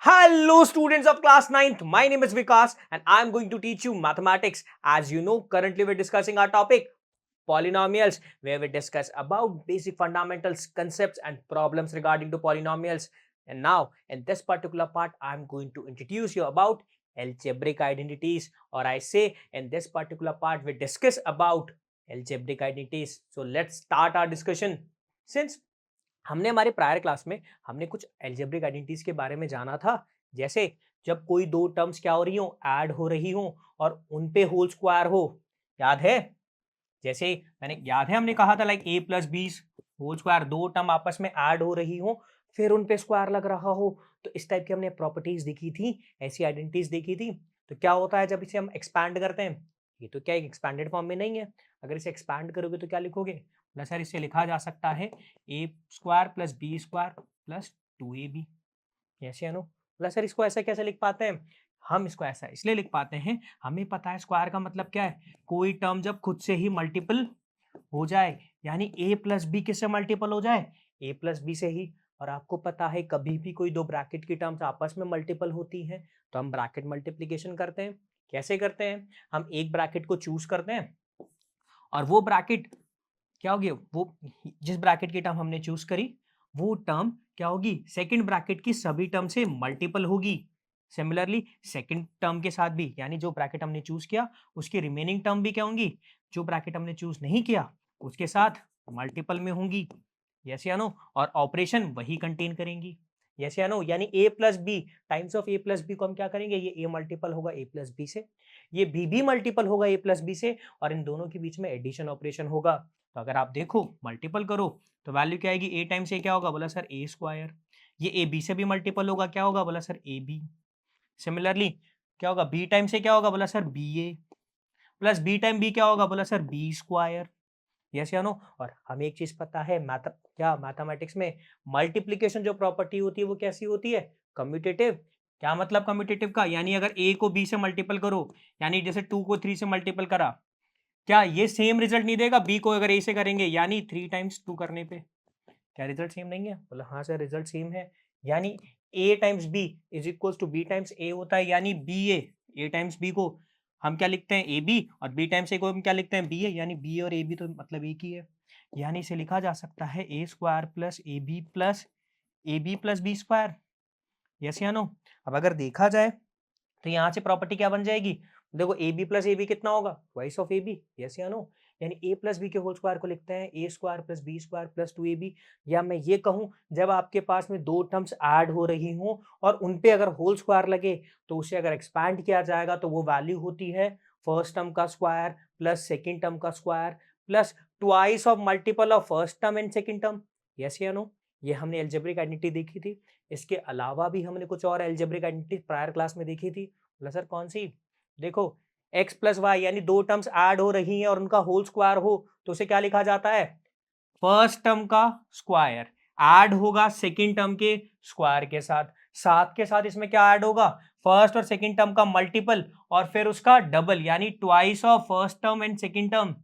Hello, students of class 9th. My name is Vikas, and I'm going to teach you mathematics. As you know, currently we're discussing our topic polynomials, where we discuss about basic fundamentals, concepts, and problems regarding to polynomials. And now, in this particular part, I'm going to introduce you about algebraic identities, or I say in this particular part, we discuss about algebraic identities. So let's start our discussion. Since हमने हमारे prior class में हमने कुछ algebraic identities के बारे में जाना था, जैसे जब कोई दो टर्म्स क्या हो रही हो, ऐड हो रही हो और उन पे होल स्क्वायर हो, याद है? जैसे मैंने याद है हमने कहा था लाइक ए प्लस बी होल स्क्वायर, दो टर्म आपस में ऐड हो रही हो फिर उन पे स्क्वायर लग रहा हो, तो इस टाइप की हमने प्रॉपर्टीज देखी थी, ऐसी आइडेंटिटीज देखी थी। तो क्या होता है जब इसे हम एक्सपैंड करते हैं, ये तो क्या एक एक्सपैंडेड फॉर्म में नहीं है, अगर इसे एक्सपैंड करोगे तो क्या लिखोगे? प्लस सर इसे लिखा जा सकता है A square plus B square plus 2ab, ऐसे है नो। प्लस सर इसको ऐसा कैसे लिख पाते हैं? हम इसको ऐसा इसलिए लिख पाते हैं, हमें पता है स्क्वायर का मतलब क्या है, कोई टर्म जब खुद से ही मल्टीपल हो जाए, यानी ए प्लस बी किससे मल्टीपल हो जाए? ए प्लस बी से ही। और आपको पता है कभी भी कोई दो ब्रैकेट की टर्म्स आपस में मल्टीपल होती हैं तो हम ब्रैकेट मल्टीप्लीकेशन करते हैं। कैसे करते हैं? हम एक ब्रैकेट को चूज करते हैं और वो ब्रैकेट क्या होगी, वो जिस ब्रैकेट की टर्म हमने चूज करी वो टर्म क्या होगी, सेकंड ब्रैकेट की सभी टर्म से मल्टीपल होगी। सिमिलरली सेकंड टर्म के साथ भी, यानी जो ब्रैकेट हमने चूज किया उसकी रिमेनिंग टर्म भी क्या होंगी, जो ब्रैकेट हमने चूज नहीं किया उसके साथ मल्टीपल में होंगी। यस या नो? और ऑपरेशन वही कंटेन करेंगी। यस या नो? यानी A plus B times of A plus B को हम क्या करेंगे, ये ए मल्टीपल होगा ए प्लस बी से, ये बी भी मल्टीपल होगा ए प्लस बी से, और इन दोनों के बीच में एडिशन ऑपरेशन होगा। तो अगर आप देखो मल्टीपल करो तो वैल्यू क्या आएगी, ए टाइम्स ए क्या होगा, बोला सर ए स्क्वायर। ये ए बी से भी मल्टीपल होगा, क्या होगा, बोला सर ए बी। सिमिलरली क्या होगा, बी टाइम्स ए क्या होगा, बोला सर बी ए, प्लस बी टाइम बी क्या होगा, बोला सर बी स्क्वायर। यस या नो? और हमें एक चीज पता है, क्या मैथमेटिक्स में मल्टीप्लीकेशन जो प्रॉपर्टी होती है वो कैसी होती है, कम्यूटेटिव। क्या मतलब कम्यूटेटिव का, यानी अगर ए को बी से मल्टीपल करो, यानी जैसे 2 को 3 से मल्टीपल करा, क्या ये सेम रिजल्ट नहीं देगा बी को अगर ए से करेंगे, यानी 3 टाइम्स 2 करने पे? क्या रिजल्ट सेम नहीं है? बोला हाँ सर रिजल्ट सेम है। यानी A times B is equal to B times A होता है, यानी बी ए टाइम्स बी को हम क्या लिखते हैं, ए बी, और बी टाइम्स ए को हम क्या लिखते हैं, बी ए, यानी बी और ए बी तो मतलब एक ही है। यानी इसे लिखा जा सकता है A square plus A B plus B square. Yes या नो? अब अगर देखा जाए तो यहाँ से प्रॉपर्टी क्या बन जाएगी, देखो A B plus A B कितना होगा, twice of A B. Yes या नो? यानी ए प्लस बी के होल स्क्वायर को लिखते हैं A square plus B square plus 2ab। या मैं ये कहूँ, जब आपके पास में दो टर्म्स ऐड हो रही हों और उन पे अगर होल स्क्वायर लगे तो उसे अगर एक्सपैंड किया जाएगा तो वो वैल्यू होती है फर्स्ट टर्म का स्क्वायर प्लस सेकेंड टर्म का square plus twice of multiple of first term and second term. Yes या नो? ये हमने एल्जेब्रिक आइडेंटिटी देखी थी। इसके अलावा भी हमने कुछ और एल्जेब्रिक आइडेंटिटी प्रायर क्लास में देखी थी। बोला सर कौन सी? देखो x प्लस वाई, यानी दो टर्म्स ऐड हो रही हैं और उनका होल स्क्वायर हो तो उसे क्या लिखा जाता है, फर्स्ट टर्म का स्क्वायर ऐड होगा सेकंड टर्म के स्क्वायर के साथ, साथ के साथ इसमें क्या ऐड होगा, फर्स्ट और सेकंड टर्म का मल्टीपल और फिर उसका डबल, यानी twice of first term and second term.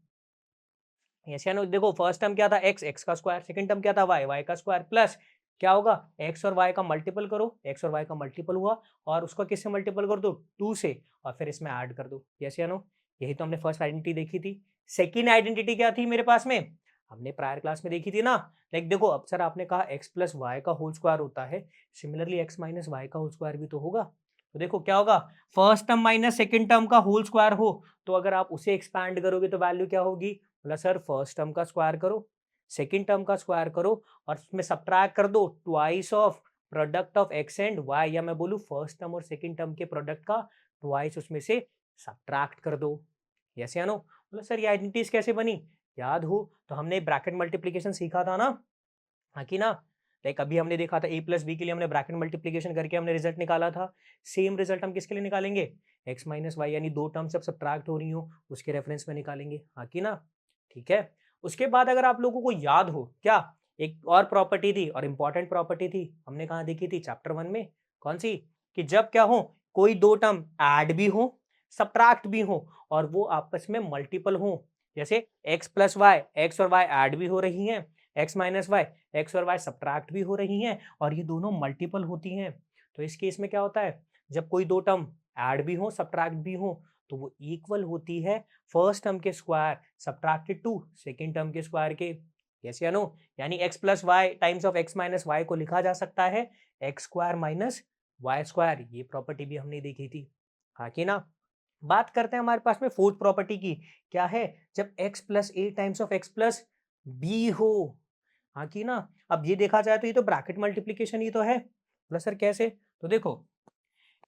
Yes या नो? देखो फर्स्ट टर्म क्या था, एक्स का स्क्वायर, सेकंड टर्म क्या था, वाई का स्क्वायर, प्लस क्या होगा, एक्स और वाई का मल्टीपल करो, एक्स और वाई का मल्टीपल हुआ और उसको किससे मल्टीपल कर दो, 2 से, और फिर इसमें ऐड कर दो। यस या नो? यही तो हमने फर्स्ट आइडेंटिटी देखी थी। सेकेंड आइडेंटिटी क्या थी मेरे पास में, हमने प्रायर क्लास में देखी थी ना, लाइक देखो अब सर आपने कहा एक्स प्लस वाई का होल स्क्वायर होता है, सिमिलरली एक्स माइनस वाई का होल स्क्वायर भी तो होगा। तो देखो क्या होगा, first term minus second term का होल स्क्वायर हो तो अगर आप उसे एक्सपैंड करोगे तो वैल्यू क्या होगी, बोला सर फर्स्ट टर्म का स्क्वायर करो, सेकेंड टर्म का स्क्वायर करो और उसमें सब्ट्रैक्ट कर दो twice of product of x and y, या मैं बोलूँ फर्स्ट टर्म और सेकेंड टर्म के प्रोडक्ट का ट्वाइस उसमें से सब्ट्रैक्ट कर दो। यस या नो? बोला सर ये आइडेंटिटीज कैसे बनी, याद हो तो हमने ब्रैकेट मल्टीप्लीकेशन सीखा था ना, हाँ कि ना? लाइक अभी हमने देखा था ए प्लस बी के लिए हमने ब्रैकेट मल्टीप्लीकेशन करके हमने रिजल्ट निकाला था, सेम रिजल्ट हम किसके लिए निकालेंगे, एक्स माइनस वाई, यानी दो टर्म सब सब्ट्रैक्ट हो रही हो उसके रेफरेंस में निकालेंगे, हाँ कि ना? ठीक है। उसके बाद अगर आप लोगों को याद हो, क्या एक और प्रॉपर्टी थी और इंपॉर्टेंट प्रॉपर्टी थी, हमने कहाँ देखी थी, चैप्टर 1 में, कौन सी, कि जब क्या हो, कोई दो टर्म ऐड भी हो सब्ट्रैक्ट भी हो और वो आपस में मल्टीपल हो, जैसे एक्स प्लस वाई, एक्स और वाई ऐड भी हो रही हैं, एक्स माइनस वाई, एक्स और वाई सब्ट्रैक्ट भी हो रही हैं और ये दोनों मल्टीपल होती हैं, तो इस केस में क्या होता है, जब कोई दो टर्म ऐड भी हो सब्ट्रैक्ट भी हो तो वो इक्वल होती है फर्स्ट टर्म के square subtracted to second term के स्क्वायर के। यस या नो? यानी x plus y times of x minus y को लिखा जा सकता है x square minus y square. ये प्रॉपर्टी भी हमने देखी थी, हाँ कि ना? बात करते हैं हमारे पास में फोर्थ प्रॉपर्टी की। क्या है? जब x plus a times of x plus b हो, हाँ कि ना? अब ये देखा जाए तो ये तो ब्रैकेट मल्टीप्लीकेशन ही तो है। बोला सर कैसे? तो देखो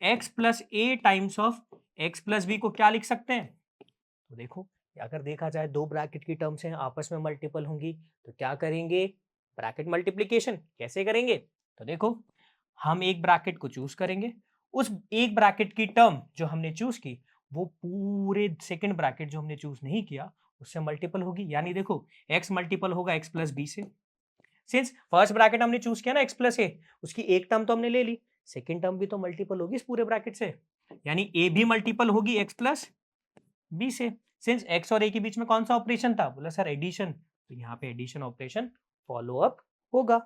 x plus a times of x plus B को क्या लिख सकते हैं? तो देखो अगर देखा जाए दो ब्रैकेट की टर्म्स हैं आपस में मल्टीपल होंगी तो क्या करेंगे? Bracket multiplication. कैसे करेंगे? तो देखो हम एक ब्रैकेट को चूज करेंगे, उस एक ब्रैकेट की टर्म जो हमने चूज की वो पूरे सेकंड ब्रैकेट जो हमने चूज नहीं किया उससे मल्टीपल होगी। यानी देखो x मल्टीपल होगा x प्लस बी से। सिंस फर्स्ट ब्रैकेट हमने चूज किया ना x प्लस ए, उसकी एक टर्म तो हमने ले ली, सेकंड टर्म भी तो मल्टीपल होगी इस पूरे ब्रैकेट से, यानी a भी मल्टीपल होगी x प्लस बी से। सिंस x और a के बीच में कौन सा ऑपरेशन था? बोला सर एडिशन, तो यहाँ पे एडिशन ऑपरेशन फॉलो अप होगा,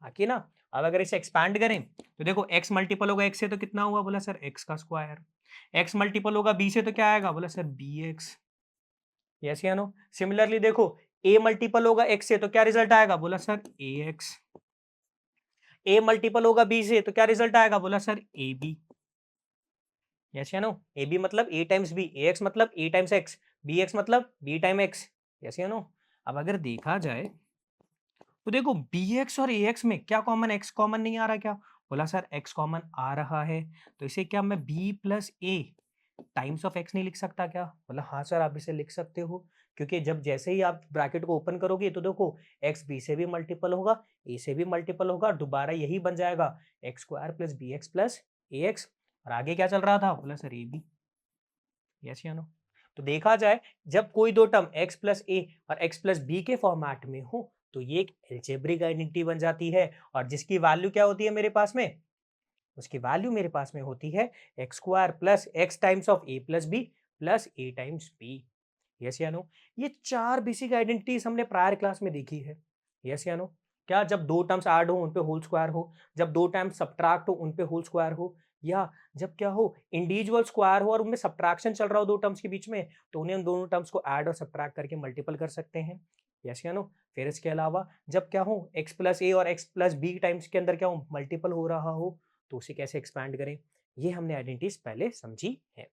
आके ना? अब अगर इसे एक्सपैंड करें तो देखो x मल्टीपल होगा x से तो कितना हुआ? बोला सर x का स्क्वायर। x मल्टीपल होगा b से तो क्या आएगा? बोला सर bx। यस या नो? सिमिलरली देखो a मल्टीपल होगा x से तो क्या रिजल्ट आएगा? बोला सर ax। a मल्टीपल होगा b से तो क्या रिजल्ट आएगा? बोला सर ab। यस या नो? ab मतलब a टाइम्स b, ax मतलब a टाइम्स x, bx मतलब b टाइम x। यस या नो? अब अगर देखा जाए तो देखो bx और ax में क्या कॉमन? x कॉमन नहीं आ रहा क्या? बोला सर x कॉमन आ रहा है, तो इसे क्या मैं b plus a times of x नहीं लिख सकता क्या? बोला हाँ सर आप इसे लिख सकते हो, क्योंकि जब जैसे ही आप ब्रैकेट को ओपन करोगे तो देखो x b से भी मल्टीपल होगा, a से भी मल्टीपल होगा, दोबारा यही बन जाएगा X square plus B X plus ए एक्स। और आगे क्या चल रहा था? बोला सर ए बी। यस या नो? तो देखा जाए जब कोई दो टर्म x प्लस ए और x प्लस बी के फॉर्मेट में हो तो ये एक एल्जेब्रिक आइडेंटिटी बन जाती है, और जिसकी वैल्यू क्या होती है मेरे पास में? उसकी वैल्यू मेरे पास में होती है x square plus x times of A plus B plus a times b. Yes या नो? ये चार बेसिक आइडेंटिटीज हमने प्रायर क्लास में देखी है। यस या नो? क्या जब दो टर्म्स ऐड हो उन पे होल स्क्वायर हो, जब दो टर्म्स सब्ट्रैक्ट हो उन पे होल स्क्वायर हो, या जब क्या हो इंडिविजुअल स्क्वायर हो और उनमें सब्ट्रैक्शन चल रहा हो दो टर्म्स के बीच में, तो उन्हें उन दोनों टर्म्स को ऐड और सब्ट्रैक्ट करके मल्टीपल कर सकते हैं। यस या नो? फिर इसके अलावा जब क्या हो एक्स प्लस ए और एक्स प्लस बी टाइम्स के अंदर क्या हो मल्टीपल हो रहा हो तो उसे कैसे एक्सपैंड करें, ये हमने आइडेंटिटीज पहले समझी है।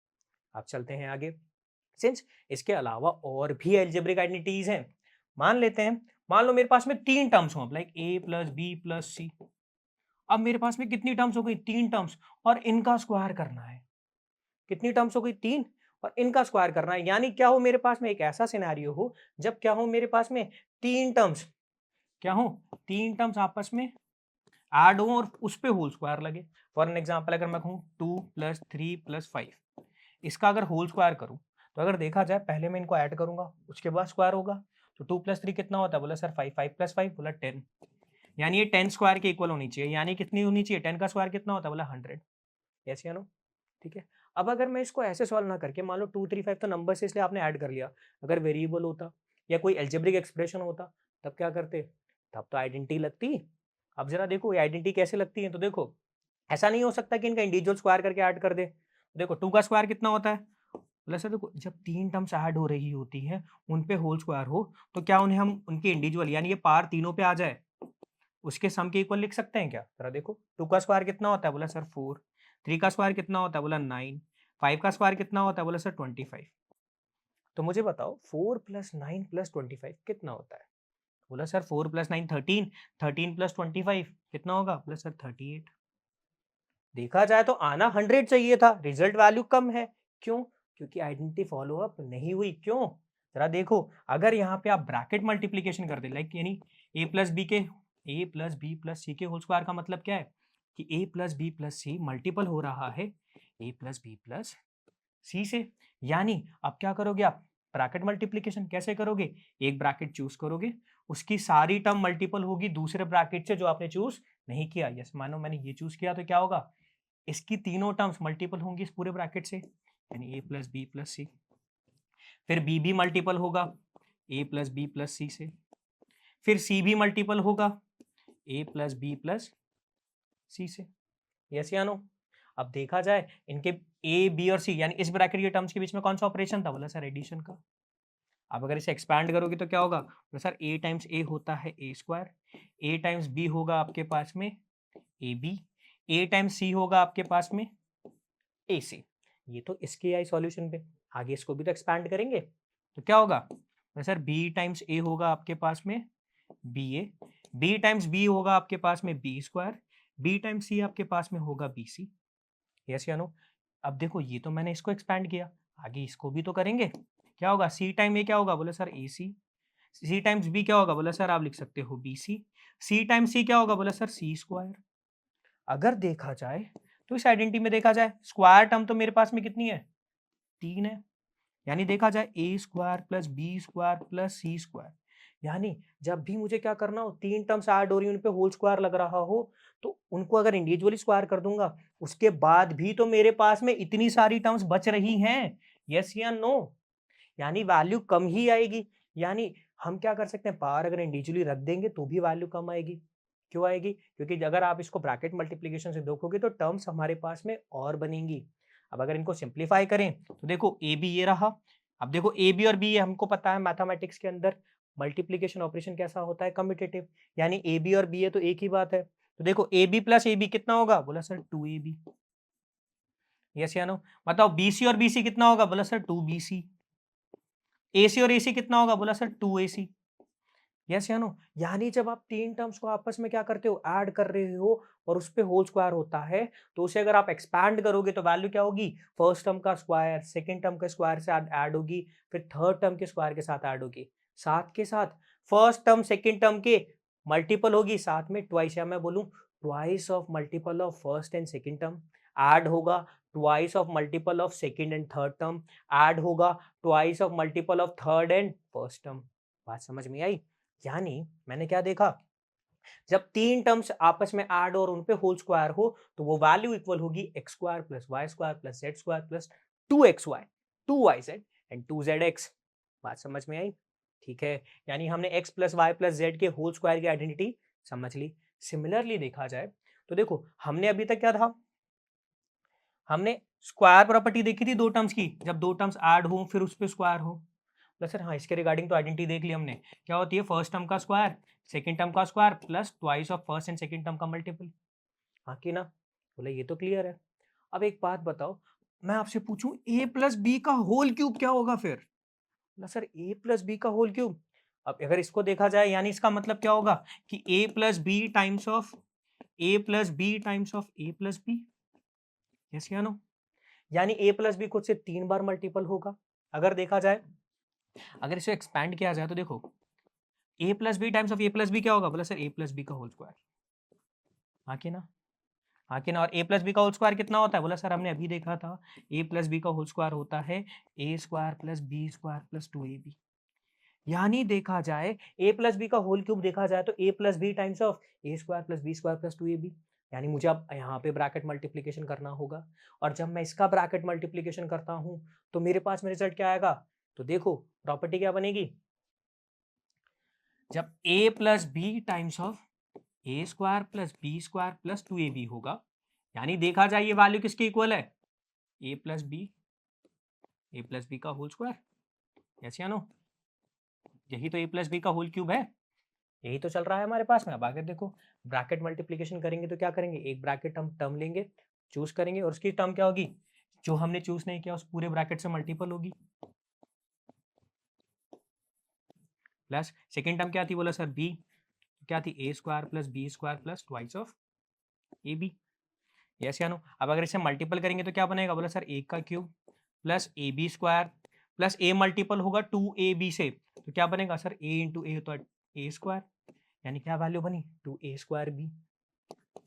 अब चलते हैं आगे। सिंस इसके अलावा और भी एल्जेब्रिक आइडेंटिटीज हैं, मान लेते हैं, मान लो मेरे पास में तीन टर्म्स हो लाइक ए प्लस बी प्लस सी। अब मेरे पास में कितनी टर्म्स हो गई? तीन टर्म्स, और इनका स्क्वायर करना है। कितनी टर्म्स हो गई? तीन, और इनका स्क्वायर करना है। यानी क्या हो मेरे पास में एक ऐसा सिनेरियो हो जब क्या हो मेरे पास में तीन टर्म्स, क्या हो तीन टर्म्स आपस में ऐड हो और उस पे होल स्क्वायर लगे। फॉर एन एग्जांपल अगर मैं कहूँ 2 प्लस 3 प्लस 5, इसका अगर होल स्क्वायर करूँ तो अगर देखा जाए पहले मैं इनको ऐड करूंगा उसके बाद स्क्वायर होगा, तो 2 प्लस 3 कितना होता है? बोला सर 5, 5 प्लस 5 बोला 10। यानी ये 10 स्क्वायर के इक्वल होनी चाहिए, यानी कितनी होनी चाहिए? 10 का स्क्वायर कितना होता है? बोला 100। यस या नो? ठीक है। अब अगर मैं इसको ऐसे सॉल्व ना करके, मान लो 2 3 5 तो नंबर से इसलिए आपने ऐड कर लिया, अगर वेरिएबल होता या कोई एल्जेब्रिक एक्सप्रेशन होता तब क्या करते? तब तो आइडेंटिटी लगती। अब जरा देखो ये आइडेंटिटी कैसे लगती है, तो देखो ऐसा नहीं हो सकता कि इनका इंडिविजुअल स्क्वायर करके ऐड कर दे। देखो 2 का स्क्वायर कितना होता है? प्लस है, देखो जब तीन टर्म्स ऐड हो रही होती हैं उन पे होल स्क्वायर हो तो क्या उन्हें हम उनके इंडिविजुअल यानी ये पार तीनों पे आ जाए उसके सम के इक्वल लिख सकते हैं क्या? जरा देखो 2 का स्क्वायर कितना होता है? बोला सर 4। 3 का स्क्वायर कितना होता है? बोला 9। 5 का स्क्वायर कितना होता है? बोला सर 25। तो मुझे बताओ 4 प्लस 9 प्लस 25 कितना होता है? बोला सर 4 प्लस 9 13, 13 प्लस 25 कितना होगा? बोला सर 38। देखा जाए तो आना 100 चाहिए था, रिजल्ट वैल्यू कम है। क्यों? क्योंकि आइडेंटिटी फॉलो अप नहीं हुई। क्यों? जरा देखो अगर यहाँ पे आप ब्रैकेट मल्टीप्लीकेशन कर दे लाइक यानी ए प्लस बी के ए प्लस बी प्लस सी के होल स्क्वायर का मतलब क्या है कि A plus B plus C multiple हो रहा है ए प्लस बी प्लस सी से। यानी अब क्या करोगे आप? ब्रैकेट मल्टीप्लीकेशन कैसे करोगे? एक ब्रैकेट चूज करोगे, उसकी सारी टर्म मल्टीपल होगी दूसरे ब्रैकेट से जो आपने चूज नहीं किया। यस मानो मैंने ये चूज किया तो क्या होगा? इसकी तीनों टर्म्स मल्टीपल होंगी इस पूरे ब्रैकेट से, यानी ए प्लस बी प्लस सी। फिर बी भी मल्टीपल होगा ए प्लस बी प्लस सी से। फिर सी भी मल्टीपल होगा ए प्लस बी प्लस सी से। यस या नो? अब देखा जाए इनके ए बी और सी यानी इस ब्रैकेट के टर्म्स के बीच में कौन सा ऑपरेशन था? बोला सर एडिशन का। अब अगर इसे एक्सपैंड करोगे तो क्या होगा? बोला सर ए टाइम्स ए होता है A square, A times b होगा आपके पास में A B, A times C होगा आपके पास में ए सी। ये तो इसके आई सॉल्यूशन पे। आगे इसको भी तो एक्सपैंड करेंगे तो क्या होगा? बोला सर बी टाइम्स ए होगा आपके पास में b a, b times b होगा आपके पास में b square, b times c आपके पास में होगा बी सी। यस या नो? अब देखो ये तो मैंने इसको एक्सपैंड किया, आगे इसको भी तो करेंगे। क्या होगा? सी टाइम ए क्या होगा? बोला सर ए सी, सी टाइम्स बी क्या होगा? बोला सर आप लिख सकते हो बी सी टाइम्स सी क्या होगा? बोला सर सी स्क्वायर। अगर देखा जाए तो इस आइडेंटिटी में देखा जाए स्क्वायर टर्म तो मेरे पास में कितनी है? 3 है। यानी देखा जाए A square plus B square plus C square. यानी जब भी मुझे क्या करना हो, 3 टर्म्स ऐड हो रही है, उन पे होल स्क्वायर लग रहा हो, तो उनको अगर इंडिविजुअली स्क्वायर कर दूंगा, उसके बाद भी तो मेरे पास में इतनी सारी टर्म्स बच रही हैं। यस या नो? यानी वैल्यू कम ही आएगी। यानी हम क्या कर सकते हैं, पावर अगर इंडिविजुअली रख देंगे तो भी वैल्यू कम आएगी। क्यों आएगी? क्योंकि अगर आप इसको ब्रैकेट मल्टीप्लिकेशन से देखोगे तो टर्म्स हमारे पास में और बनेंगी। अब अगर इनको सिंप्लीफाई करें तो देखो ए बी ये रहा। अब देखो ए बी और बी ये हमको पता है मैथमेटिक्स के अंदर मल्टीप्लिकेशन ऑपरेशन कैसा होता है, कम्यूटेटिव। यानी ए बी और बी है तो एक ही बात है। तो देखो A B plus A B कितना होगा? बोला सर 2ab। यस या नो? बताओ बी सी और बी सी कितना होगा? बोला सर 2bc। एसी और एसी कितना होगा? बोला सर 2ac। यस या नो? यानी जब आप तीन टर्म्स को आपस में क्या करते हो, ऐड कर रहे हो, और उस पे होल स्क्वायर होता है, तो उसे अगर आप एक्सपैंड करोगे तो वैल्यू क्या होगी? फर्स्ट टर्म का स्क्वायर सेकंड टर्म के स्क्वायर से ऐड होगी, फिर थर्ड टर्म के स्क्वायर के साथ ऐड होगी, साथ के साथ फर्स्ट टर्म सेकंड टर्म के मल्टीपल होगी, साथ में ट्वाइस, या मैं बोलूं twice of multiple of first and second term add होगा, twice of multiple of second and third term add होगा, twice of multiple of third and first term. बात समझ में आई? यानी मैंने क्या देखा, जब तीन टर्म्स आपस में ऐड और उन पे होल स्क्वायर हो तो वो वैल्यू इक्वल होगी x square plus y square plus z square plus 2xy 2yz and 2zx। बात समझ में आई? ठीक है, यानी हमने x plus y plus z के होल स्क्वायर की आइडेंटिटी समझ ली। सिमिलरली देखा जाए तो देखो हमने अभी तक क्या था, हमने स्क्वायर प्रॉपर्टी देखी थी दो टर्म्स की, जब दो टर्म्स ऐड हो फिर उस पे स्क्वायर हो। प्लस सर हाँ, इसके रिगार्डिंग तो आइडेंटिटी देख ली हमने, क्या होती है फर्स्ट टर्म का स्क्वायर सेकंड टर्म का square plus twice of first and second term का मल्टीपल। हाँ कि ना? बोले ये तो क्लियर है। अब एक बात बताओ, मैं आपसे पूछूं ए प्लस बी का होल क्यूब क्या होगा फिर? बोला सर ए प्लस बी का होल क्यूब। अब अगर इसको देखा जाए यानी इसका मतलब क्या होगा कि A plus B times of A plus B times of A plus B. Yes या नो? यानी ए प्लस बी खुद से 3 बार मल्टीपल होगा। अगर देखा जाए, अगर इसे एक्सपैंड किया जाए तो देखो A plus B times of A plus B क्या होगा? बोला सर ए प्लस बी का होल स्क्वायर। हाँ कि ना? हाँ कि ना? और ए प्लस बी का होल स्क्वायर कितना होता है? बोला सर हमने अभी देखा था, ए प्लस बी का होल स्क्वायर होता है A square plus B square plus 2ab। यानी देखा जाए ए प्लस बी का होल क्यूब देखा जाए तो A plus B times of A square plus B square plus 2ab। यानी मुझे अब यहाँ पे ब्रैकेट मल्टीप्लीकेशन करना होगा, और जब मैं इसका ब्रैकेट मल्टीप्लीकेशन करता हूँ तो मेरे पास में रिजल्ट क्या आएगा? तो देखो प्रॉपर्टी क्या बनेगी, जब a plus B times of A square plus B square plus 2ab होगा, यानी देखा जाए ये वैल्यू किसके इक्वल है? ए प्लस बी का होल स्क्वायर। यस या नो? यही तो ए प्लस बी का होल क्यूब है, यही तो चल रहा है हमारे पास में। अब आगे देखो ब्रैकेट मल्टीप्लीकेशन करेंगे तो क्या करेंगे, एक ब्रैकेट हम टर्म लेंगे, चूज करेंगे, और उसकी टर्म क्या होगी, जो हमने चूज नहीं किया उस पूरे ब्रैकेट से मल्टीपल होगी, प्लस सेकेंड टर्म क्या थी? बोला सर बी, क्या थी? A square plus B square plus twice of A B. Yes या नो? अब अगर इसे मल्टीपल करेंगे तो क्या बनेगा? बोला सर ए का cube plus A b square plus a multiple होगा 2ab से, तो क्या बनेगा सर? ए इंटू ए तो ए स्क्वायर, यानी क्या वैल्यू बनी? 2a square B.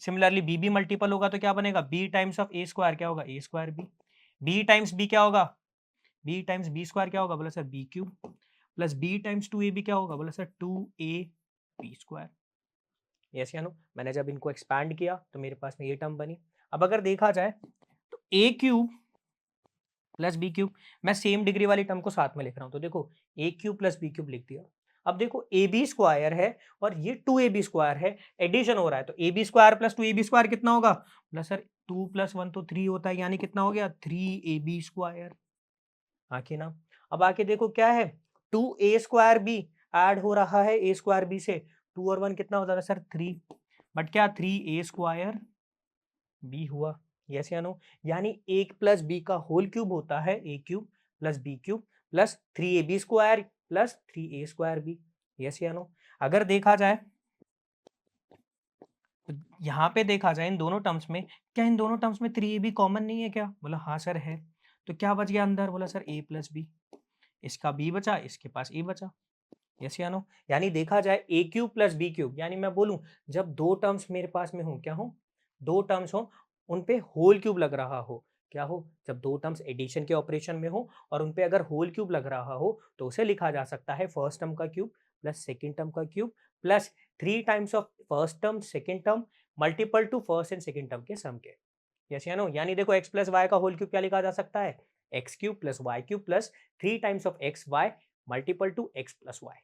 Similarly B भी मल्टीपल होगा तो क्या बनेगा? B times of A square क्या होगा? A square B. B times B क्या होगा? बी टाइम्स बी स्क्वायर क्या होगा? बोला sir B cube plus B times 2ab क्या होगा? बोला sir 2a B square. Yes या नो? मैंने जब इनको एक्सपैंड किया तो मेरे पास में ये टर्म बनी। अब अगर देखा जाए तो ए क्यूब प्लस बी क्यूब, मैं सेम डिग्री वाली टर्म को साथ में लिख रहा हूं, तो देखो ए क्यूब प्लस बी क्यूब लिख दिया, अब देखो ए बी स्क्वायर है और ये 2ab² है, एडिशन हो रहा है, तो ab² प्लस 2ab² कितना होगा? बोला सर 2 + 1 तो 3 होता है, यानी कितना हो गया? 3ab²। हाँ कि ना? अब आके देखो क्या है, 2a² b ऐड हो रहा है a² b से, 2 और 1 कितना होता है सर? 3, बट क्या 3a² b हुआ, यस या नो? यानी a + b का होल क्यूब होता है a³ + b³ plus 3ab² plus 3a² b, yes या नो? अगर देखा जाए तो यहाँ पे देखा जाए इन दोनों टर्म्स में, क्या इन दोनों टर्म्स में 3ab कॉमन नहीं है क्या? बोला हाँ सर है। तो क्या बच गया अंदर? बोला सर a + b, इसका b बचा, इसके पास a बचा, यस या नो? यानी देखा जाए a³ + b³, यानी मैं बोलूं जब दो टर्म्स मेरे पास में हो, क्या हो? दो टर्म्स हो, उन पे होल क्यूब लग रहा हो, क्या हो? जब दो टर्म्स एडिशन के ऑपरेशन में हो और उन पे अगर होल क्यूब लग रहा हो तो उसे लिखा जा सकता है फर्स्ट टर्म का क्यूब प्लस सेकंड टर्म का cube plus 3 times of first term second term multiple to first and second term के सम के, यस या नो? यानी देखो x + y का होल क्यूब क्या लिखा जा सकता है? x³ + y³ plus 3 times of x y multiple to x + y।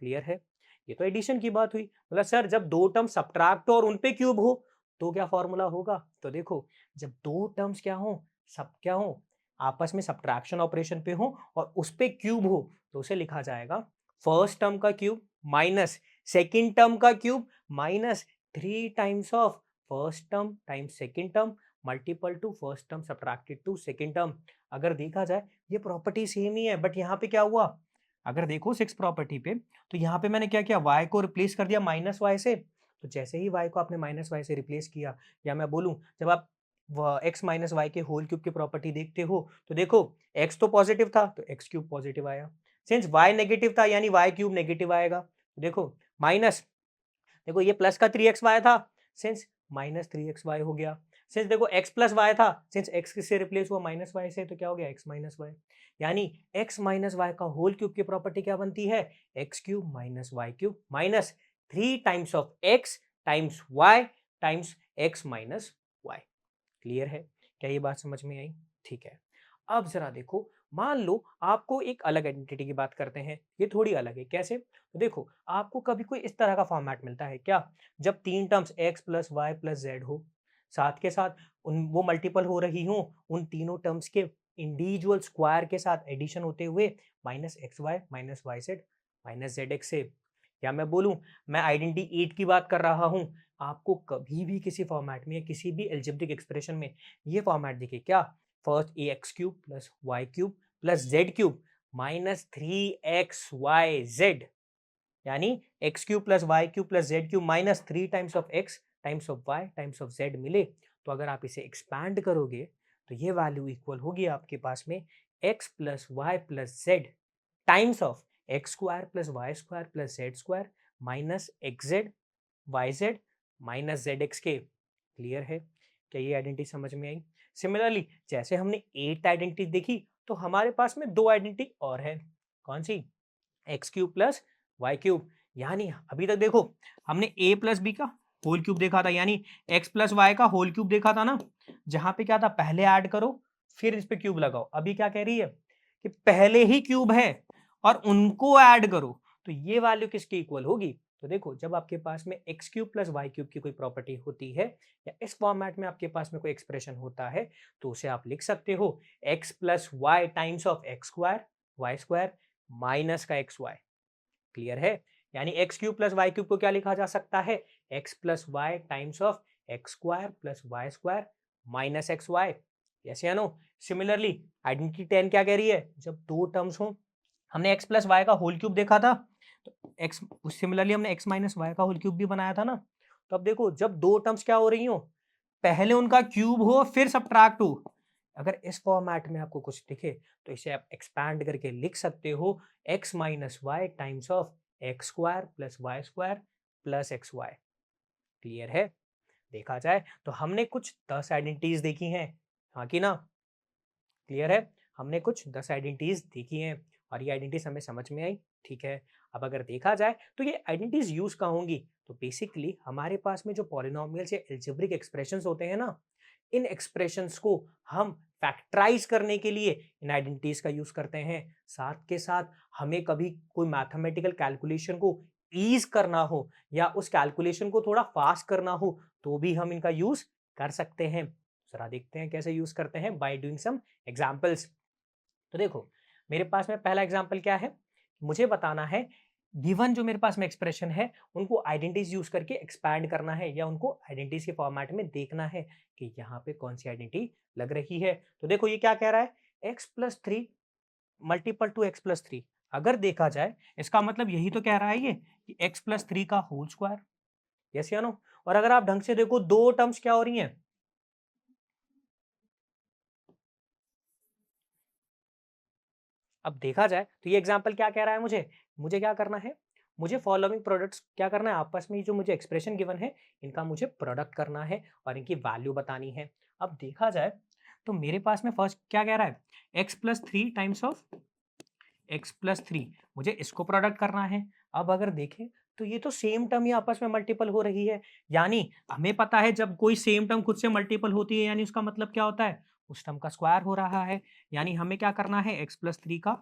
Clear है? ये तो एडिशन की बात हुई। बोला सर जब दो टर्म सब्ट्रैक्ट हो और उन पे क्यूब हो तो क्या फॉर्मूला होगा? तो देखो जब दो टर्म्स क्या हो, सब क्या हो, आपस में सब्ट्रैक्शन ऑपरेशन पे हो और उस पे क्यूब हो तो उसे लिखा जाएगा फर्स्ट टर्म का क्यूब माइनस सेकंड टर्म का cube minus 3 times of first term times second term multiple to first term subtracted to second term. अगर देखा जाए ये प्रॉपर्टी सेम ही है, बट यहाँ पे क्या हुआ, अगर देखो 6 प्रॉपर्टी पे, तो यहाँ पे मैंने क्या किया, y को रिप्लेस कर दिया -y से। तो जैसे ही y को आपने -y से रिप्लेस किया, या मैं बोलूं जब आप x - y के होल क्यूब की प्रॉपर्टी देखते हो तो देखो x तो पॉजिटिव था तो x³ पॉजिटिव आया, सिंस y नेगेटिव था यानी y³ नेगेटिव आएगा। तो देखो माइनस, देखो ये प्लस का 3xy था, सिंस -3xy हो गया। सिंस देखो x + y था, सिंस x किससे रिप्लेस हुआ? -y से, तो क्या हो गया? x - y। यानी x - y का होल क्यूब की प्रॉपर्टी क्या बनती है? x³ - y³ minus 3 times of x times y times x - y। Clear है? क्या ये बात समझ में आई? ठीक है। अब जरा देखो, मान लो आपको एक अलग आइडेंटिटी की बात करते हैं, ये थोड़ी अलग है, कैसे? तो देखो आपको कभी कोई इस तरह का फॉर्मेट मिलता है क्या, जब तीन टर्म्स x + y + z हो, साथ के साथ उन वो मल्टीपल हो रही हो, उन तीनों टर्म्स के इंडिविजुअल स्क्वायर के साथ एडिशन होते हुए -xy -yz -zx से, या मैं बोलूं मैं आइडेंटिटी 8 की बात कर रहा हूं, आपको कभी भी किसी फॉर्मेट में या किसी भी अलजेब्रिक एक्सप्रेशन में ये फॉर्मेट दिखे क्या, first ax³ + y³ + z³ -3xyz, यानी x³ + y³ + z³ minus 3 times of x times of y times of z मिले, तो अगर आप इसे एक्सपैंड करोगे तो ये वैल्यू इक्वल होगी आपके पास में x + y + z times of x² + y² + z² minus xz yz minus zx के। क्लियर है? क्या ये आइडेंटिटी समझ में आई? सिमिलरली जैसे हमने 8 आइडेंटिटी देखी, तो हमारे पास में दो आइडेंटिटी और है, कौन सी? x³ + y³। यानी अभी तक देखो हमने a + b का होल क्यूब देखा था, यानी x + y का होल क्यूब देखा था ना, जहां पे क्या था, पहले ऐड करो फिर इस पे क्यूब लगाओ। अभी क्या कह रही है कि पहले ही क्यूब है और उनको ऐड करो, तो ये वैल्यू किसकी इक्वल होगी? तो देखो जब आपके पास में x³ + y³ की कोई प्रॉपर्टी होती है, या इस फॉर्मेट में आपके पास में कोई एक्सप्रेशन होता है, तो उसे आप लिख सकते हो x + y times of x² y² minus का xy। क्लियर है? यानी x³ + y³ को क्या लिखा जा सकता है? x + y times of x² + y² minus xy। Yes या नो? सिमिलरली आइडेंटिटी 10 क्या कह रही है, जब दो टर्म्स हो, हमने x + y का होल क्यूब देखा था, तो x सिमिलरली हमने x - y का होल क्यूब भी बनाया था ना। तो अब देखो जब दो टर्म्स क्या हो रही हो, पहले उनका क्यूब हो फिर सब्ट्रैक्ट हो, अगर इस फॉर्मेट में आपको कुछ दिखे तो इसे आप एक्सपैंड करके लिख सकते हो x - y times of x² + y² + xy। Clear है? देखा जाए तो हमने कुछ 10 आइडेंटिटीज देखी हैं, हाँ कि ना? क्लियर है? हमने कुछ 10 आइडेंटिटीज देखी हैं और ये आइडेंटिटीज हमें समझ में आई। ठीक है, अब अगर देखा जाए तो ये आइडेंटिटीज यूज कहाँ होंगी, तो बेसिकली हमारे पास में जो पॉलिनोमियल्स या एल्जेब्रिक एक्सप्रेशंस होते हैं ना, इन एक्सप्रेशंस को हम फैक्टराइज करने के लिए इन आइडेंटिटीज का यूज करते हैं। साथ के साथ हमें कभी कोई मैथमेटिकल कैलकुलेशन को ईज करना हो या उस कैलकुलेशन को थोड़ा फास्ट करना हो तो भी हम इनका यूज कर सकते हैं। जरा देखते हैं कैसे यूज करते हैं बाय डूइंग सम एग्जांपल्स। तो देखो मेरे पास में पहला एग्जांपल क्या है, मुझे बताना है गिवन जो मेरे पास में एक्सप्रेशन है उनको आइडेंटिटीज यूज करके एक्सपैंड करना है या उनको आइडेंटिटीज के फॉर्मेट में देखना है कि यहाँ पे कौन सी आइडेंटिटी लग रही है। तो देखो ये क्या कह रहा है, x plus three multiple to x plus three. अगर देखा जाए इसका मतलब यही तो कह रहा है ये कि एक्स प्लस थ्री का होल स्क्वायर, यस या नो। और अगर आप ढंग से देखो दो टर्म्स क्या हो रही हैं, अब देखा जाए तो ये एग्जांपल क्या कह रहा है, मुझे मुझे क्या करना है, मुझे फॉलोइंग प्रोडक्ट्स क्या करना है आपस में, जो मुझे एक्सप्रेशन गिवन है इनका मुझे प्रोडक्ट करना है और इनकी वैल्यू बतानी है। अब देखा जाए तो मेरे पास में फर्स्ट क्या कह रहा है, x plus three times of x plus three, मुझे इसको प्रोडक्ट करना है। अब अगर देखें तो ये तो सेम टर्म ही आपस में मल्टीपल हो रही है, यानी हमें पता है जब कोई सेम टर्म खुद से मल्टीपल होती है यानी उसका मतलब क्या होता है, उस टर्म का स्क्वायर हो रहा है। यानी हमें क्या करना है, एक्स प्लस थ्री का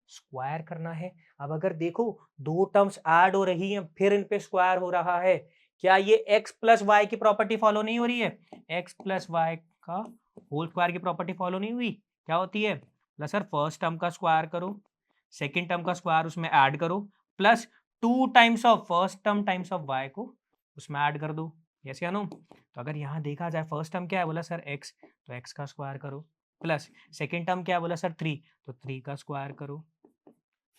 स्क्वायर करना है। अब अगर देखो दो टर्म्स ऐड हो रही हैं फिर इन पे स्क्वायर हो रहा है, क्या ये एक्स प्लस वाई की प्रॉपर्टी फॉलो नहीं हो रही है, एक्स प्लस वाई का होल स्क्वायर की प्रॉपर्टी फॉलो नहीं हुई, क्या होती है, प्लस सर फर्स्ट टर्म का स्क्वायर करो, सेकेंड टर्म का स्क्वायर उसमें ऐड करो, plus two times of first term times of y को उसमें ऐड कर दो, यस या नो। तो अगर यहाँ देखा जाए फर्स्ट टर्म क्या है, बोला सर एक्स, तो एक्स का स्क्वायर करो, प्लस सेकेंड टर्म क्या है, बोला सर थ्री, तो थ्री का स्क्वायर करो।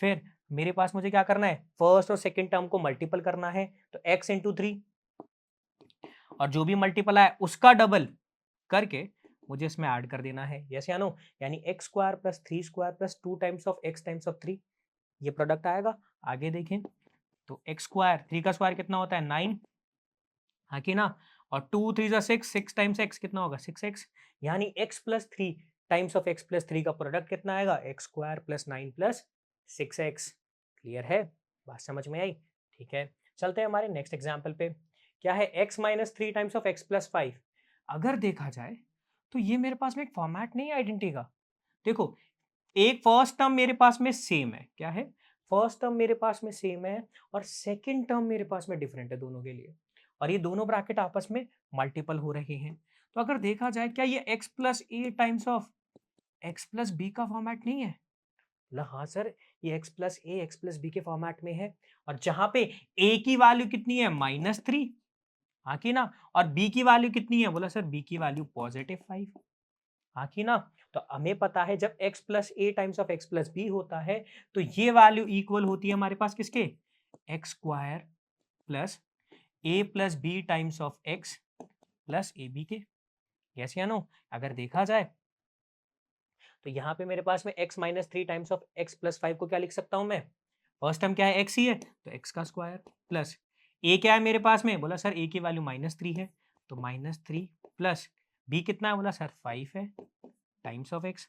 फिर मेरे पास मुझे क्या करना है, फर्स्ट और सेकंड टर्म को मल्टीपल करना है, तो x इंटू थ्री और जो भी मल्टीपल है उसका डबल करके मुझे इसमें ऐड कर देना है, यस या नो। यानी x square plus three square plus two times of x times of three, ये प्रोडक्ट आएगा। आगे देखें तो एक्स स्क्वायर, थ्री का स्क्वायर कितना होता है, नाइन, हाँ कि ना, और टू थ्री जा सिक्स, सिक्स टाइम्स एक्स कितना होगा, सिक्स एक्स। यानी x plus three times of x plus three का प्रोडक्ट कितना आएगा, x square plus nine plus six x. Clear है, बात समझ में आई, ठीक है। चलते हैं हमारे नेक्स्ट एग्जाम्पल पे, क्या है, x minus three times of x plus five. अगर देखा जाए तो ये मेरे पास में एक फॉर्मेट नहीं है आइडेंटिटी का। देखो एक फर्स्ट टर्म मेरे पास में सेम है, क्या है, फर्स्ट टर्म मेरे पास में सेम है और सेकंड टर्म मेरे पास में डिफरेंट है दोनों के लिए, और ये दोनों ब्रैकेट आपस में मल्टीपल हो रहे हैं। तो अगर देखा जाए क्या ये x plus a times of x plus B का फॉर्मेट नहीं है, बोला हाँ सर ये x प्लस ए एक्स प्लस बी के फॉर्मेट में है, और जहां पे a की वैल्यू कितनी है, माइनस थ्री, हाँ की ना, और b की वैल्यू कितनी है, बोला सर b की वैल्यू पॉजिटिव फाइव, हाँ कि ना। तो हमें पता है जब x plus a times of x plus b होता है तो ये वैल्यू इक्वल होती है हमारे पास किसके, x square plus a plus B times of x plus A b के, यस या नो। अगर देखा जाए तो यहाँ पे मेरे पास में x minus three times of x plus five को क्या लिख सकता हूँ मैं, फर्स्ट टर्म क्या है x ही है तो x का स्क्वायर, प्लस a क्या है मेरे पास में, बोला सर a की वैल्यू माइनस थ्री है तो माइनस थ्री, प्लस b कितना है, बोला सर फाइव है टाइम्स ऑफ x।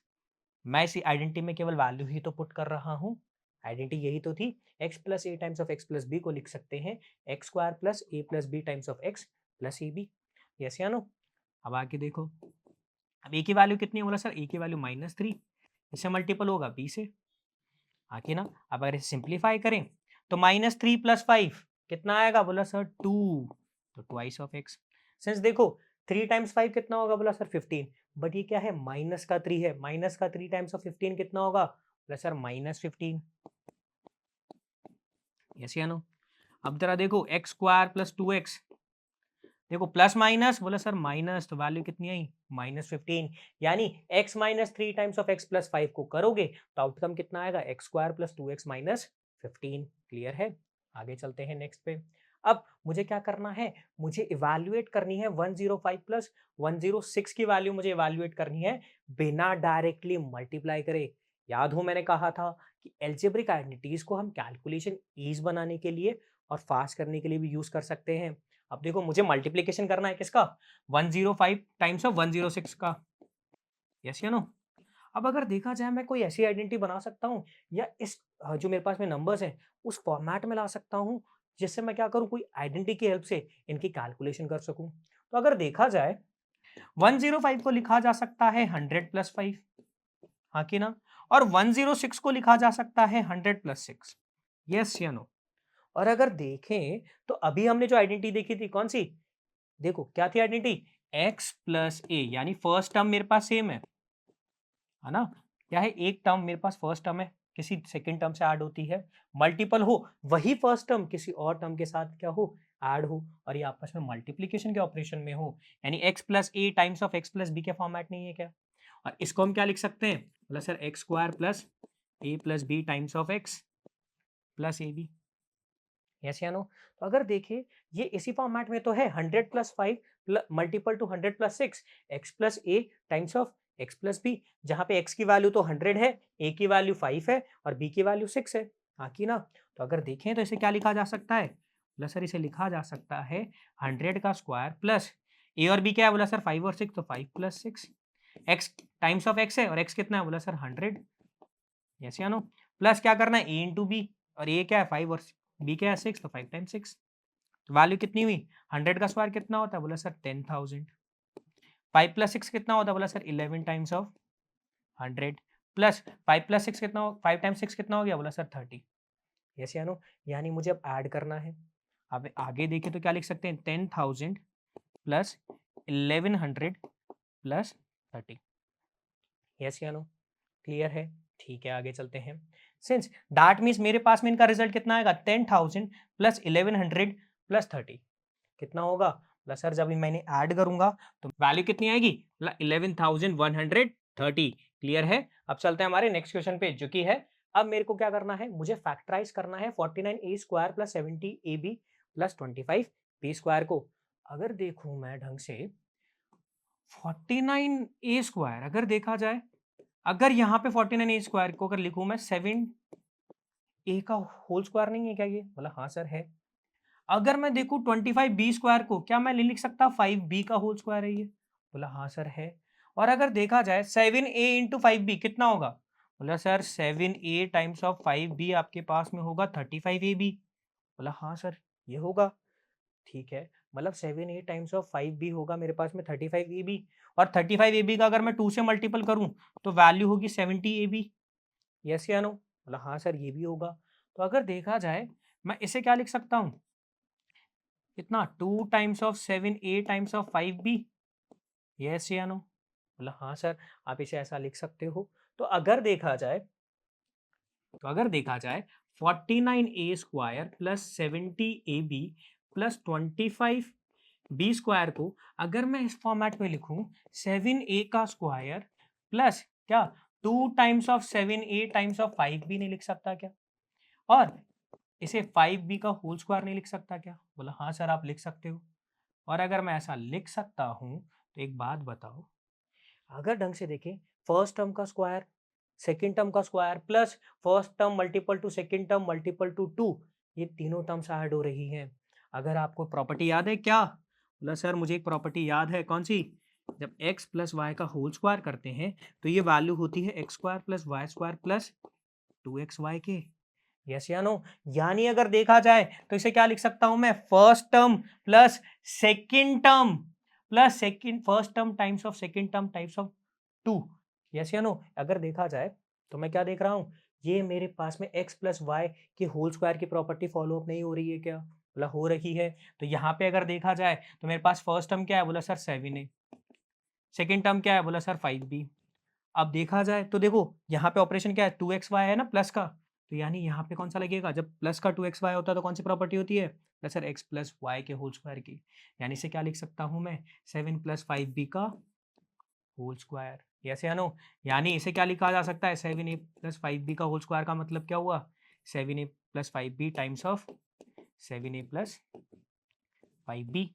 मैं इसी आइडेंटिटी में केवल वैल्यू ही तो पुट कर रहा हूँ, आइडेंटिटी यही तो थी, x plus a times of x plus B को लिख सकते हैं x square plus a plus B times of x plus A B, yes या नो। अब आके देखो, अब ए की वैल्यू कितनी है, बोला सर ए की वैल्यू माइनस थ्री, इससे मल्टीपल होगा बी से, आके ना। अब अगर इसे सिंप्लीफाई करें तो माइनस थ्री प्लस फाइव कितना आएगा, बोला सर टू, तो ट्वाइस ऑफ एक्स। सिंस देखो थ्री टाइम्स फाइव कितना होगा, बोला सर फिफ्टीन, बट ये क्या है माइनस का थ्री है, माइनस का थ्री टाइम्स ऑफ फिफ्टीन कितना होगा, बोला सर माइनस फिफ्टीन, यस या नो। अब जरा देखो x square plus two x, देखो प्लस माइनस, बोला सर माइनस, तो वैल्यू कितनी आई, माइनस फिफ्टीन। यानी x minus three times of x plus five को करोगे तो आउटकम कितना आएगा, x square plus two x minus fifteen. Clear है, आगे चलते हैं नेक्स्ट पे। अब मुझे क्या करना है, मुझे इवैल्यूएट करनी है 105 प्लस 106 की वैल्यू मुझे इवैल्यूएट करनी है बिना डायरेक्टली मल्टीप्लाई करे। याद हो मैंने कहा था कि एल्जेब्रिक आइडेंटिटीज को हम कैलकुलेशन ईज बनाने के लिए और फास्ट करने के लिए भी यूज कर सकते हैं। अब देखो मुझे मल्टीप्लिकेशन करना है किसका, 105 टाइम्स ऑफ 106 का, यस या नो। अब अगर देखा जाए मैं कोई ऐसी आइडेंटिटी बना सकता हूँ या इस जो मेरे पास में नंबर्स हैं उस फॉर्मेट में ला सकता हूँ जिससे मैं क्या करूँ, कोई आइडेंटिटी की हेल्प से इनकी कैलकुलेशन कर सकूँ। तो अगर देखा जाए 105 को लिखा जा सकता है 100 प्लस 5, हाँ कि ना? और 106 को लिखा जा सकता है 100 प्लस 6, यस या नो? और अगर देखें तो अभी हमने जो आइडेंटिटी देखी थी कौन सी? देखो क्या थी आइडेंटिटी? x प्लस ए, यानी फर्स्ट टर्म मेरे पास सेम है ना? क्या है? एक टर्म मेरे पास फर्स्ट टर्म है, किसी सेकंड टर्म से ऐड होती है, मल्टीपल हो वही फर्स्ट टर्म किसी और टर्म के साथ क्या हो? ऐड हो, और ये आपस में मल्टीप्लिकेशन के ऑपरेशन में हो, यानी x plus a times of x plus B के फॉर्मेट नहीं है क्या? और इसको हम क्या लिख सकते हैं? बोला sir x square plus a plus B times of x plus A B, yes या नो? तो अगर देखिए ये इसी फॉर्मेट में तो है 100 plus 5 multiple to 100 plus 6 x plus a times of x plus b, जहाँ पे एक्स की वैल्यू तो 100 है, ए की वैल्यू 5 है और बी की वैल्यू 6 है, हाँ कि ना? तो अगर देखें तो इसे क्या लिखा जा सकता है? बोला सर इसे लिखा जा सकता है 100 का स्क्वायर प्लस ए और बी क्या है? बोला सर 5 और 6, तो 5 plus 6, x times of x है और एक्स कितना है? बोला सर 100, यस या नो? प्लस क्या करना है? ए इंटू बी, और ए क्या है? 5 और बी क्या है? 6, तो 5 टाइम्स 6, तो वैल्यू कितनी हुई? 100 का स्क्वायर कितना होता है? बोला सर 10,000, 5 प्लस 6 कितना होता है? बोला sir 11 times of 100, plus 5 plus 6 कितना 5 टाइम्स 6 कितना हो गया? बोला सर 30, यस या नो? यानी मुझे अब ऐड करना है। अब आगे देखें तो क्या लिख सकते हैं? 10,000 प्लस 1100 प्लस 30, यस या नो? क्लियर है? ठीक है, आगे चलते हैं। सिंस दैट मीन्स मेरे पास में इनका रिजल्ट कितना आएगा? 10,000 प्लस 1100 प्लस 30, कितना होगा? बोला सर जब मैंने ऐड करूंगा तो वैल्यू कितनी आएगी? 11,130, क्लियर है? अब चलते हैं हमारे नेक्स्ट क्वेश्चन पे, जो कि है अब मेरे को क्या करना है? मुझे फैक्टराइज करना है 49a square plus 70ab plus 25b square को। अगर देखूं मैं ढंग से 49a स्क्वायर अगर देखा जाए, अगर यहाँ पे 49a स्क्वायर को अगर लिखूं मैं 7a का होल स्क्वायर नहीं है क्या ये? बोला हाँ सर है। अगर मैं देखूं 25b स्क्वायर को, क्या मैं नहीं लिख सकता 5b का होल स्क्वायर है ये? बोला हाँ सर है। और अगर देखा जाए 7a इंटू 5b कितना होगा? बोला sir 7a times of 5b आपके पास में होगा 35ab। बोला हाँ सर ये होगा, ठीक है। मतलब 7a टाइम्स ऑफ 5b होगा मेरे पास में 35ab, और 35ab का अगर मैं 2 से मल्टीपल करूं तो वैल्यू होगी 70ab, यस या नो? बोला हाँ सर ये भी होगा। तो अगर देखा जाए मैं इसे क्या लिख सकता हूँ? कितना? 2 times of 7a times of 5b, yes या नो? बोला हाँ सर आप इसे ऐसा लिख सकते हो। तो अगर देखा जाए 49a square plus 70ab plus 25b square को अगर मैं इस फॉर्मेट में लिखूं 7a का स्क्वायर प्लस क्या 2 times of 7a times of 5b नहीं लिख सकता क्या? और इसे 5b का होल स्क्वायर नहीं लिख सकता क्या? बोला हाँ सर आप लिख सकते हो। और अगर मैं ऐसा लिख सकता हूं तो एक बात बताओ, अगर ढंग से देखें फर्स्ट टर्म का स्क्वायर सेकंड टर्म का square plus first term multiple to second term multiple to 2, ये तीनों टर्म्स ऐड हो रही हैं। अगर आपको प्रॉपर्टी याद है क्या? बोला सर मुझे एक प्रॉपर्टी याद है, कौन सी? जब x प्लस वाई का होल स्क्वायर करते हैं तो ये वैल्यू होती है x square plus y square plus 2xy के, यस या नो? यानी अगर देखा जाए तो इसे क्या लिख सकता हूं मैं? First term plus second term plus second first term times of second term times of 2, yes या नो? अगर देखा जाए तो मैं क्या देख रहा हूं? ये मेरे पास में x प्लस वाई के होल स्क्वायर की प्रॉपर्टी फॉलो अप नहीं हो रही है क्या? बोला हो रही है। तो यहाँ पे अगर देखा जाए तो मेरे पास फर्स्ट टर्म क्या है? बोला सर 7a, सेकंड टर्म क्या है? बोला सर 5b। अब देखा जाए तो देखो यहाँ पे ऑपरेशन क्या है? 2xy है ना प्लस का, तो यानी यहाँ पे कौन सा लगेगा? जब प्लस का 2xy होता है तो कौन सी प्रॉपर्टी होती है? Plus sir x plus y के होल स्क्वायर की, यानी इसे क्या लिख सकता हूँ मैं? 7 प्लस 5b का होल स्क्वायर, यस या नो? यानी इसे क्या लिखा जा सकता है? 7a प्लस 5b का होल स्क्वायर का मतलब क्या हुआ? 7a plus 5b times of 7a plus 5b,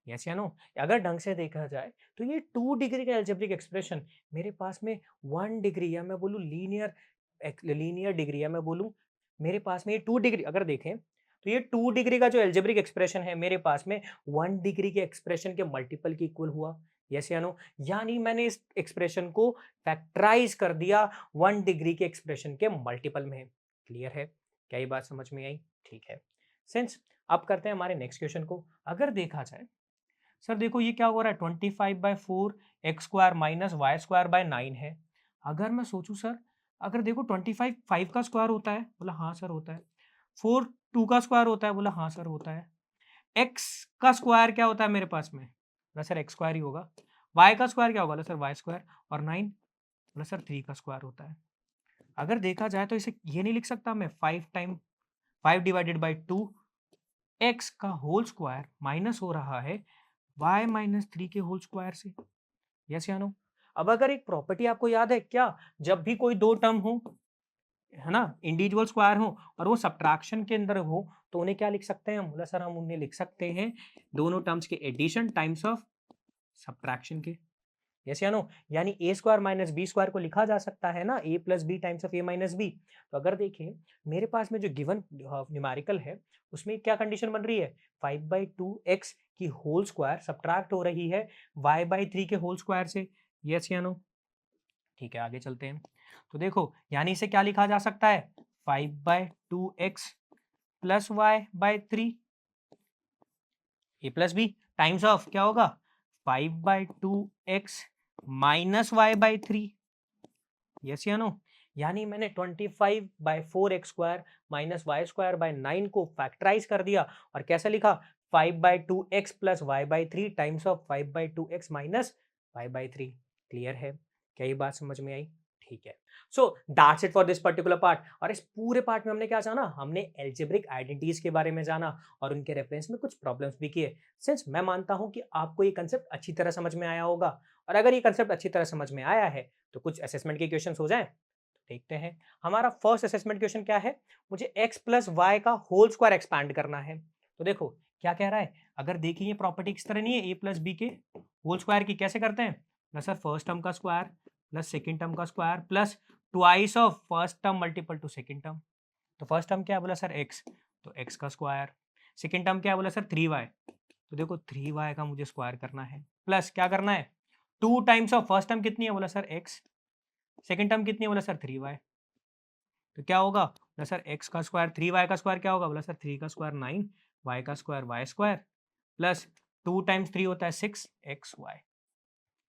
yes या नो? अगर ढंग से देखा जाए तो ये 2 डिग्री का अलजेब्रिक एक्सप्रेशन मेरे पास में 1 डिग्री, या मैं बोलूँ लीनियर डिग्री, या मैं बोलूँ मेरे पास में ये 2 डिग्री अगर देखें तो ये 2 डिग्री का जो अलजेब्रिक एक्सप्रेशन है मेरे पास में 1 डिग्री के एक्सप्रेशन के मल्टीपल के इक्वल हुआ, यस या नो? यानी मैंने इस एक्सप्रेशन को फैक्टराइज कर दिया 1 डिग्री के एक्सप्रेशन के मल्टीपल में। क्लियर है? क्या ये बात समझ में आई? ठीक है। सिंस अब करते हैं हमारे नेक्स्ट क्वेश्चन को। अगर देखा जाए सर देखो ये क्या हो रहा है, 25/4 x² माइनस y² बाय 9 है। अगर मैं सोचूं सर, अगर देखो 25 5 का स्क्वायर होता है, बोला हाँ सर होता है। 4 2 का स्क्वायर होता है, बोला हाँ सर होता है। x का स्क्वायर क्या होता है मेरे पास में, बोला सर x स्क्वायर ही होगा। y का स्क्वायर क्या होगा, बोला सर y स्क्वायर। और 9, बोला सर 3 का स्क्वायर होता है। अगर देखा जाए तो इसे ये नहीं लिख सकता मैं 5 डिवाइडेड बाई 2 x का होल स्क्वायर माइनस हो रहा है y माइनस 3 के होल स्क्वायर से। यस या नो? अब अगर एक प्रॉपर्टी आपको याद है क्या, जब भी कोई दो टर्म हो, है ना, इंडिविजुअल स्क्वायर हो और वो सब्ट्रैक्शन के अंदर हो, तो उन्हें क्या लिख सकते हैं हम, बोला सर हम उन्हें लिख सकते हैं दोनों टर्म्स के एडिशन टाइम्स ऑफ सब्ट्रैक्शन के। यस या नो? यानी A square minus B square को लिखा जा सकता है ना, A plus B times of A minus B. तो अगर देखें मेरे पास में जो गिवन न्यूमेरिकल है उसमें क्या कंडीशन बन रही है, 5/2x की होल स्क्वायर सब्ट्रैक्ट हो रही है y/3 के होल स्क्वायर से। यस या नो? ठीक है, आगे चलते हैं। तो देखो यानी इसे क्या लिखा जा सकता है, 5/2x plus y/3 a plus B times of क्या होगा, 5/2x माइनस y/3। यस या नो? यानी मैंने 25/4x² माइनस y² बाय 9 को फैक्टराइज कर दिया और कैसे लिखा, 5/2x plus y/3 times of 5/2x minus y/3। Clear है? क्या ये बात समझ में आई? ठीक है। So that's it for this particular part. और इस पूरे पार्ट में हमने क्या जाना, हमने एल्जेब्रिक आइडेंटिटीज के बारे में जाना और उनके रेफरेंस में कुछ प्रॉब्लम्स भी किए। सिंस मैं मानता हूं कि आपको ये कंसेप्ट अच्छी तरह समझ में आया होगा, और अगर ये कंसेप्ट अच्छी तरह समझ में आया है तो कुछ असेसमेंट के क्वेश्चंस हो जाएं। देखते हैं। हमारा फर्स्ट असेसमेंट क्वेश्चन क्या है, मुझे x प्लस वाई का होल स्क्वायर एक्सपैंड करना है। तो देखो क्या कह रहा है, अगर देखिए ये प्रॉपर्टी इस तरह नहीं है, a प्लस बी के होल स्क्वायर की कैसे करते हैं ना सर, फर्स्ट टर्म का स्क्वायर प्लस सेकंड टर्म का square plus twice of first term multiple to second term. तो फर्स्ट टर्म क्या है, बोला सर x, तो x का स्क्वायर। सेकंड टर्म क्या है, बोला सर 3y, तो देखो 3y का मुझे स्क्वायर करना है, प्लस क्या करना है, 2 टाइम्स ऑफ फर्स्ट टर्म कितनी है, बोला सर x, सेकंड टर्म कितनी है, बोला सर 3y। तो क्या होगा, बोला सर x का स्क्वायर 3y का स्क्वायर क्या होगा, बोला सर 3 का स्क्वायर 9, y का square y square plus 2 times 3 होता है 6xy।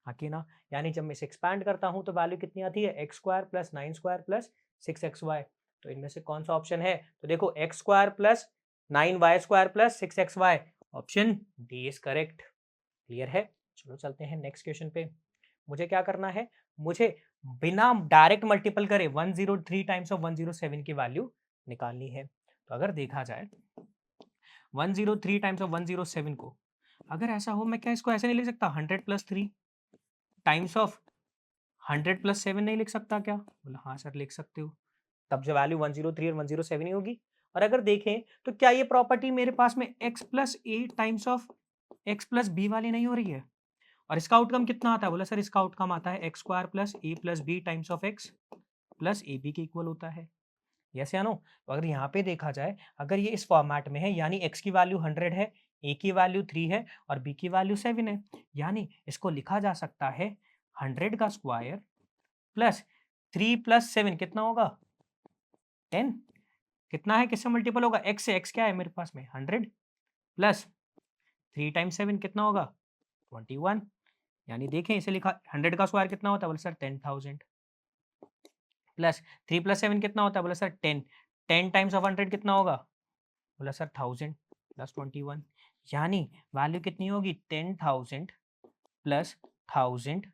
हाँ कि ना? यानी जब मैं इसे एक्सपैंड करता हूं तो वैल्यू कितनी आती है, x square plus 9 square plus 6xy। तो इनमें से कौन सा ऑप्शन है, तो देखो x square plus 9y square plus 6xy, option D is correct. Clear है? चलो चलते हैं नेक्स्ट क्वेश्चन पे। मुझे क्या करना है, मुझे बिना डायरेक्ट मल्टीपल करे 103 टाइम्स ऑफ 107 की वैल्यू निकालनी है। तो अगर देखा जाए 103 टाइम्स ऑफ 107 को, अगर ऐसा हो, मैं क्या इसको ऐसे नहीं लिख सकता, 100 प्लस 3 टाइम्स ऑफ 100 प्लस 7 नहीं लिख सकता क्या, बोला हाँ सर लिख सकते हो। तब जो वैल्यू 103 और 107 ही होगी। और अगर देखें तो क्या ये प्रॉपर्टी मेरे पास में x plus a times of x plus b वाली नहीं हो रही है, और इसका आउटकम कितना आता है, बोला सर इसका आउटकम आता है x square plus a plus B times of x plus A b के इक्वल होता है। यस या नो? तो अगर यहाँ पे देखा जाए, अगर ये इस फॉर्मेट में है, यानी x की वैल्यू 100 है, a की वैल्यू 3 है और b की वैल्यू 7 है, यानी इसको लिखा जा सकता है 100 का स्क्वायर प्लस 3 प्लस 7 कितना होगा, 10। कितना है, किससे मल्टीपल होगा, x से, x क्या है मेरे पास में 100 प्लस 3 टाइम्स 7 कितना होगा 21। यानी देखें इसे लिखा, 100 का स्क्वायर कितना होता है, बोले सर 10,000 प्लस 3 प्लस 7 कितना होता है, बोला सर 10। 10 टाइम्स ऑफ 100 कितना होगा, बोला सर 1000 प्लस 21। यानी वैल्यू कितनी होगी, 10,000 प्लस 1000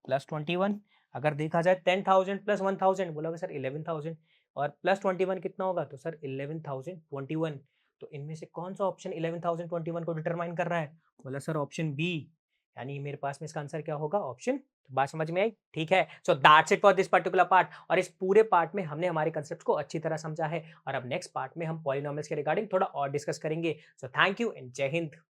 प्लस 21। अगर देखा जाए 10,000 प्लस 1000, बोला सर 11,000 और प्लस 21 कितना होगा, तो सर 11,021। तो इनमें से कौन सा ऑप्शन 11,021 को डिटरमाइन कर रहा है, बोला सर ऑप्शन बी। यानी मेरे पास में इसका आंसर क्या होगा, ऑप्शन। तो बात समझ में आई? ठीक है। So that's it for this particular part. और इस पूरे पार्ट में हमने हमारे कंसेप्ट को अच्छी तरह समझा है, और अब नेक्स्ट पार्ट में हम पॉलिनोमियल्स के रिगार्डिंग थोड़ा और डिस्कस करेंगे। सो थैंक यू एंड जय हिंद।